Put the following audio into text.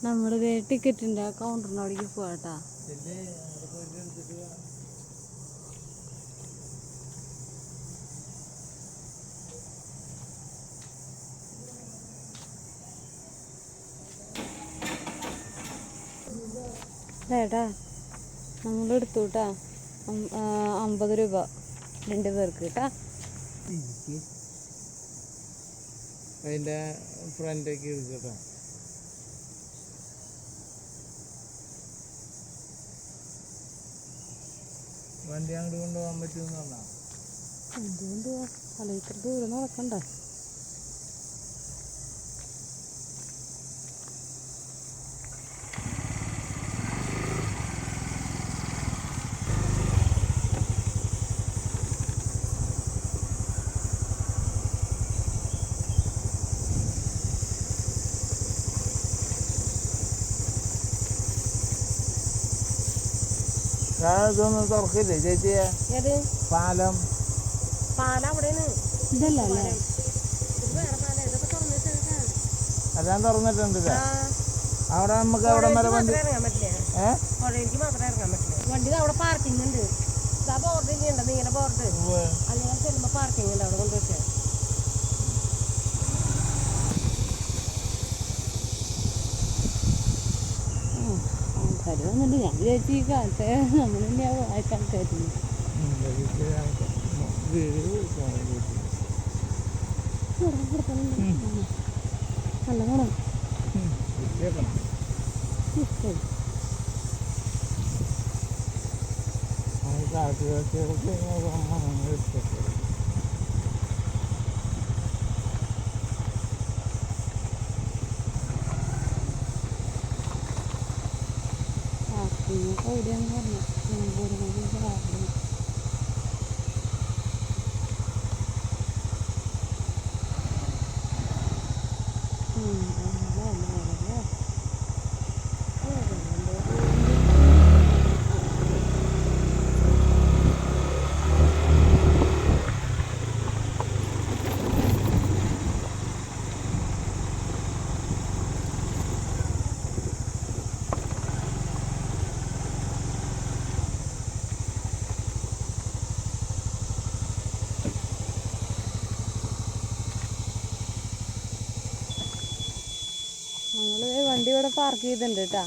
നമ്മളിത് ടിക്കറ്റിൻ്റെ കൗണ്ടറിൻ്റെ അവിടേക്ക് പോവാട്ടാ. ഏട്ടാ നമ്മളെടുത്തു കേട്ടാ. 50 രൂപ 2 പേർക്ക് കേട്ടാ. അതിൻ്റെ ഫ്രണ്ടേക്ക് എടുക്കട്ടോ. വണ്ടി അങ്ങോട്ട് കൊണ്ടുപോകാൻ പറ്റുമെന്ന് പറഞ്ഞാൽ എന്തുകൊണ്ട് അല്ല ഇത്ര ദൂരം നടക്കണ്ടേ. ഇതൊന്നും തുറക്കില്ലേ ചേച്ചിയെ? പാലം അവിടെയാണ്. ഇതല്ലേ എല്ലാം തുറന്നിട്ടുണ്ട്. അവിടെ നമുക്ക് അവിടെ വരെ വണ്ടി വണ്ടി അവിടെ പാർക്കിംഗ് ഉണ്ട്. ബോർഡ് ഇല്ല, നീല ബോർഡ്. അല്ലെങ്കിൽ ചെല്ലുമ്പോ പാർക്കിംഗ് ഉണ്ട്, അവിടെ കൊണ്ടുവച്ചാൽ. ആൾക്കാർ വന്നിട്ട് ഞാൻ വിചാരിച്ചു ഈ കാലത്തെ നമ്മൾ തന്നെയാ ആൾക്കാരുന്നു. നല്ല വേണം. എവിടെയാന്ന് പറഞ്ഞു ഞങ്ങൾ വണ്ടി ഇവിടെ പാർക്ക് ചെയ്തിട്ടുണ്ട് കേട്ടോ.